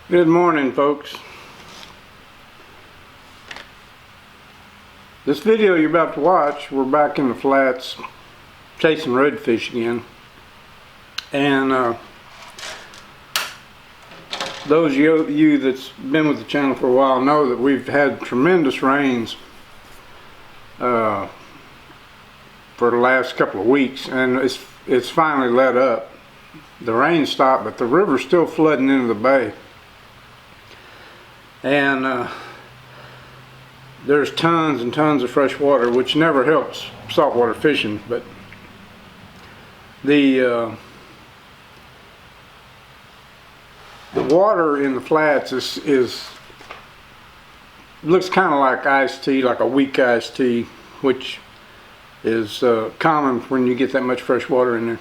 Good morning, folks. This video you're about to watch, we're back in the flats chasing redfish again. And those of you that's been with the channel for a while know that we've had tremendous rains for the last couple of weeks, and it's finally let up. The rain stopped, but the river's still flooding into the bay. And there's tons and tons of fresh water, which never helps saltwater fishing. But the water in the flats looks kind of like iced tea, like a weak iced tea, which is common when you get that much fresh water in there.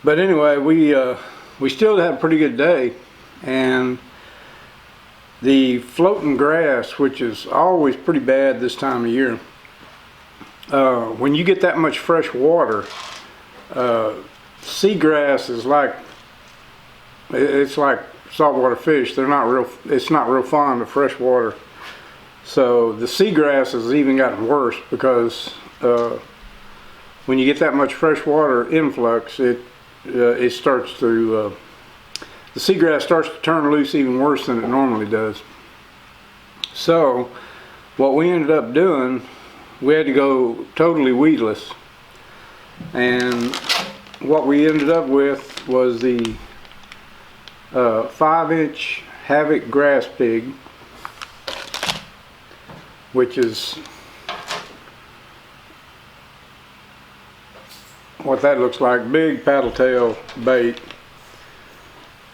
But anyway, we still had a pretty good day. And the floating grass, which is always pretty bad this time of year, when you get that much fresh water, seagrass is like saltwater fish. It's not real fond of fresh water. So the seagrass has even gotten worse because when you get that much fresh water influx, it starts to the seagrass starts to turn loose even worse than it normally does. So what we ended up doing, we had to go totally weedless, and what we ended up with was the 5-inch Havoc grass pig, which is what that looks like, big paddle tail bait.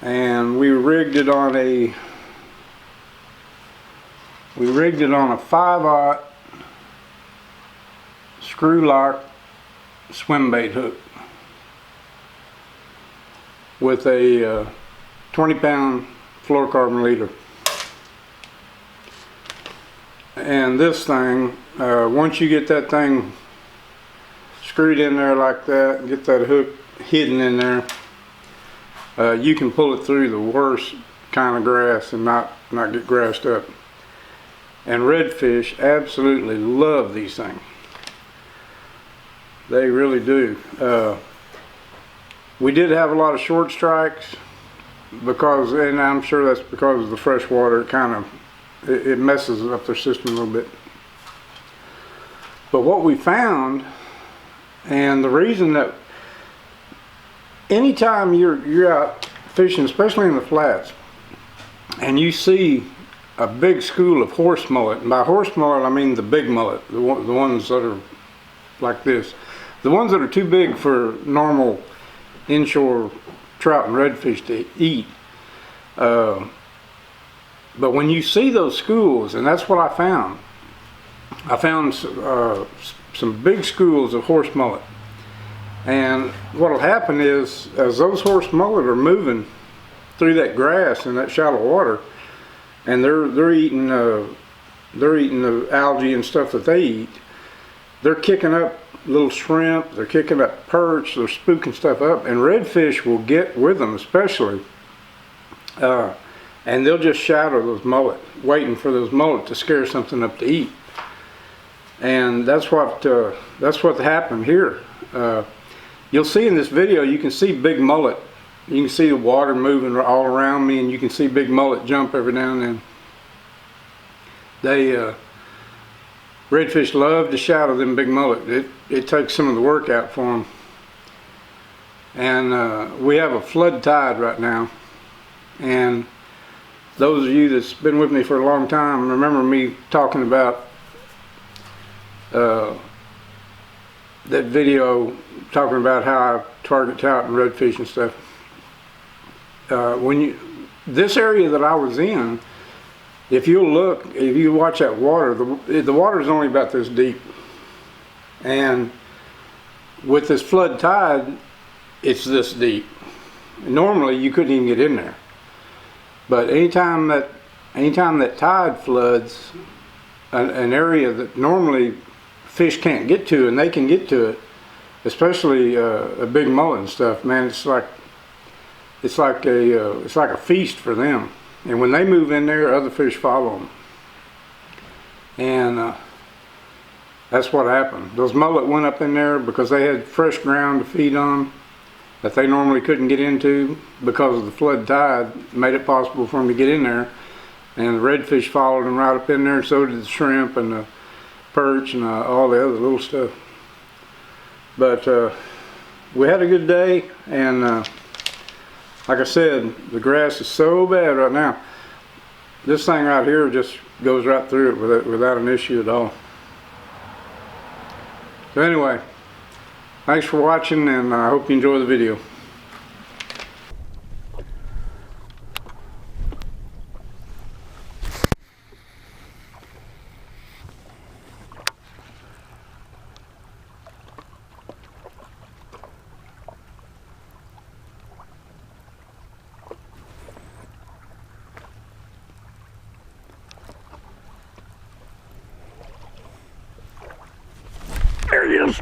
And we rigged it on a 5/0 screw lock swim bait hook with a 20-pound fluorocarbon leader. And this thing, once you get that thing screwed in there like that and get that hook hidden in there, you can pull it through the worst kind of grass and not get grassed up. And redfish absolutely love these things. They really do. We did have a lot of short strikes and I'm sure that's because of the fresh water. It messes up their system a little bit. But what we found, and the reason that anytime you're out fishing, especially in the flats, and you see a big school of horse mullet, and by horse mullet I mean the big mullet, the ones that are like this, the ones that are too big for normal inshore trout and redfish to eat. But when you see those schools, and that's what I found some big schools of horse mullet. And what'll happen is, as those horse mullet are moving through that grass in that shallow water, and they're eating the algae and stuff that they eat, they're kicking up little shrimp, they're kicking up perch, they're spooking stuff up, and redfish will get with them especially, and they'll just shadow those mullet, waiting for those mullet to scare something up to eat. And that's what happened here. You'll see in this video, you can see big mullet. You can see the water moving all around me, and you can see big mullet jump every now and then. Redfish love to shadow them big mullet. It takes some of the work out for them. And we have a flood tide right now. And those of you that's been with me for a long time remember me talking about that video talking about how I target trout and redfish and stuff. This area that I was in, if you watch that water, the water is only about this deep, and with this flood tide, it's this deep. Normally you couldn't even get in there, but anytime that tide floods an area that normally fish can't get to, and they can get to it, especially a big mullet and stuff, man, it's like it's like a feast for them. And when they move in there, other fish follow them. And that's what happened. Those mullet went up in there because they had fresh ground to feed on that they normally couldn't get into because of the flood tide. Made it possible for them to get in there. And the redfish followed them right up in there, so did the shrimp and the perch and all the other little stuff. But we had a good day, and like I said, the grass is so bad right now. This thing right here just goes right through it without an issue at all. So anyway, thanks for watching, and I hope you enjoy the video. There he is.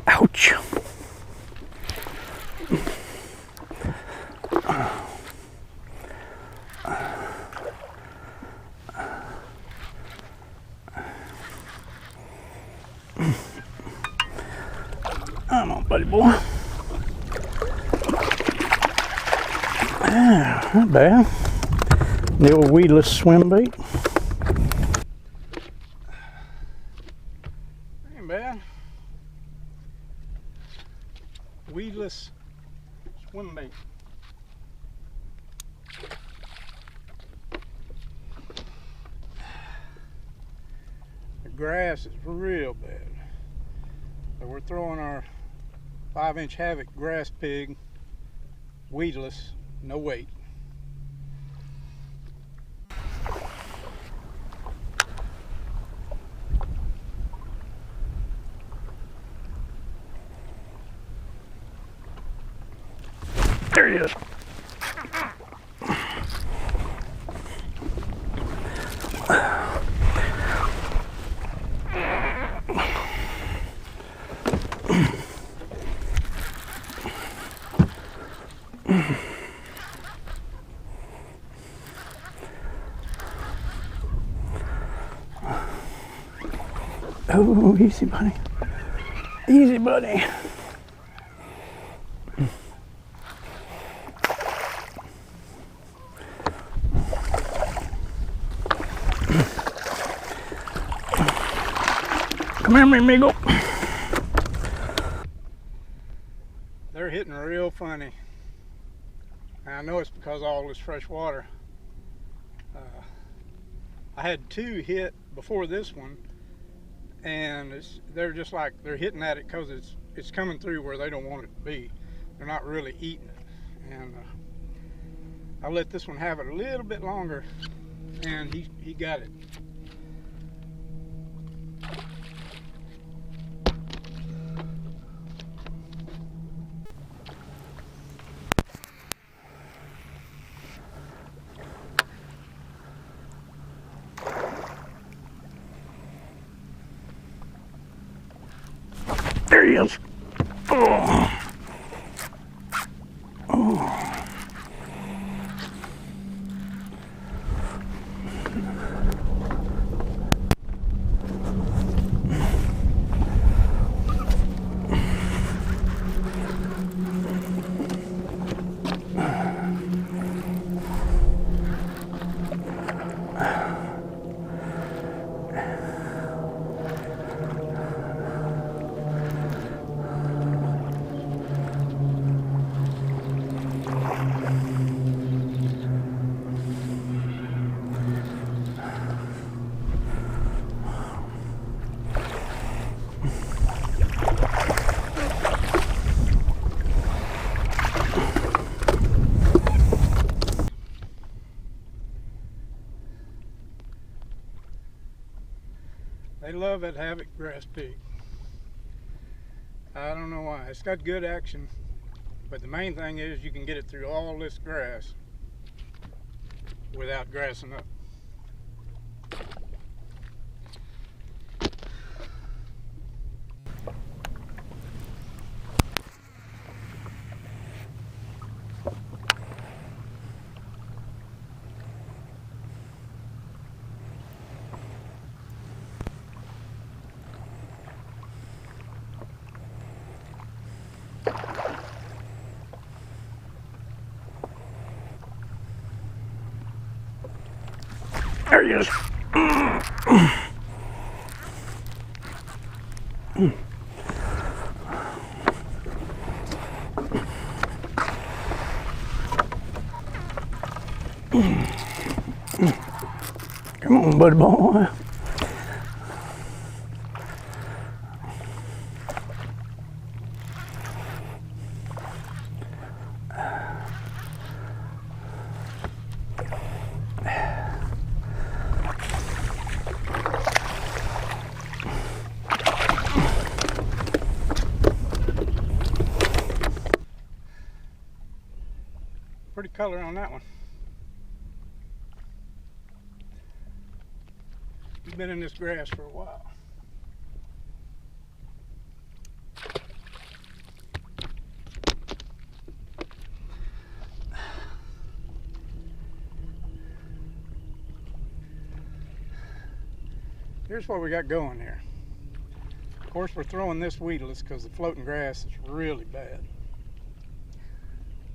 Ouch. Come on, buddy boy. Ah, not bad. The old weedless swim bait. Ain't bad. Weedless swim bait. The grass is real bad. So we're throwing our 5-inch Havoc grass pig, weedless, no weight. There he is. Oh, easy, buddy. Easy, buddy. Come here, amigo. They're hitting real funny. I know it's because of all this fresh water. I had 2 hit before this one, and they're just like they're hitting at it because it's coming through where they don't want it to be. They're not really eating it, and I let this one have it a little bit longer, and he got it. There he is. Oh. Oh. They love that Havoc grass pig. I don't know why. It's got good action, but the main thing is you can get it through all this grass. without grassing up. There he is. Come on, buddy boy. Pretty color on that one. He's been in this grass for a while. Here's what we got going here. Of course, we're throwing this weedless because the floating grass is really bad.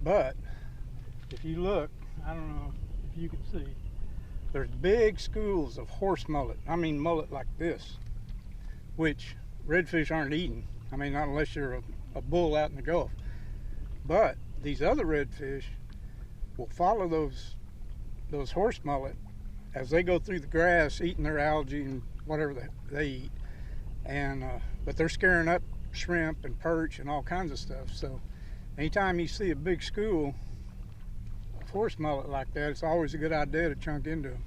But if you look, I don't know if you can see, there's big schools of horse mullet. I mean mullet like this, which redfish aren't eating. I mean, not unless you're a bull out in the Gulf. But these other redfish will follow those horse mullet as they go through the grass, eating their algae and whatever they eat. And but they're scaring up shrimp and perch and all kinds of stuff. So anytime you see a big school of horse mullet like that, it's always a good idea to chunk into them.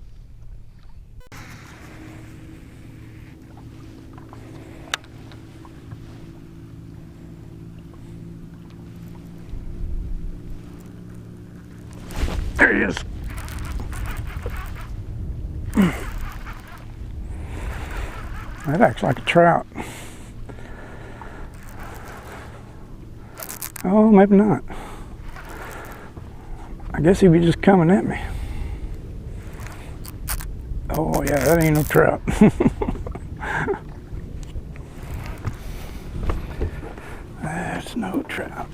There he is. That acts like a trout. Oh, maybe not. I guess he was just coming at me. Oh yeah, that ain't no trout. That's no trout.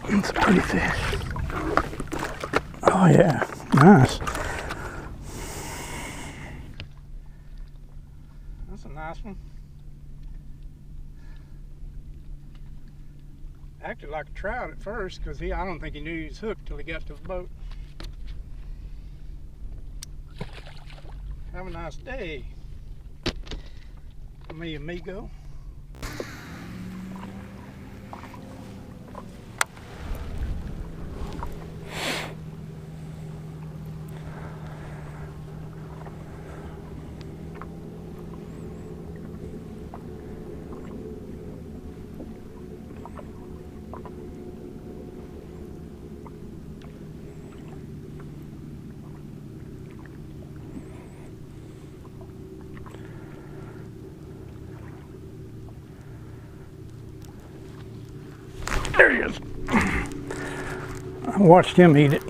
It's a pretty fish. Oh yeah, nice. That's a nice one. Acted like a trout at first because I don't think he knew he was hooked till he got to the boat. Have a nice day, mi amigo. There he is. I watched him eat it.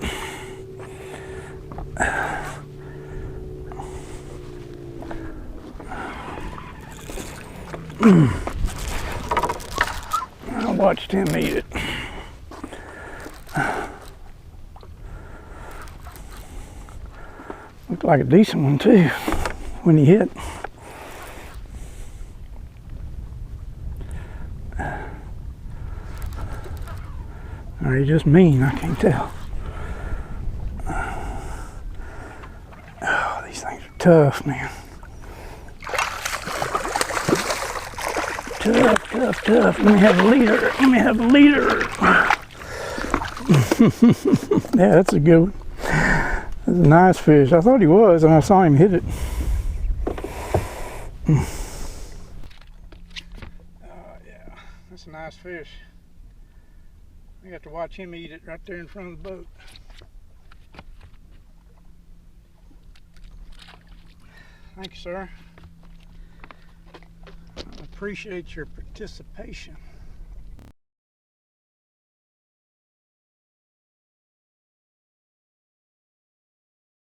I watched him eat it. Looked like a decent one too when he hit. Or he's just mean, I can't tell. Oh. tough, man. Tough, tough, tough. Let me have a leader. Let me have a leader. Yeah, that's a good one. That's a nice fish. I thought he was, and I saw him hit it. Yeah, that's a nice fish. I got to watch him eat it right there in front of the boat. Thank you, sir. I appreciate your participation.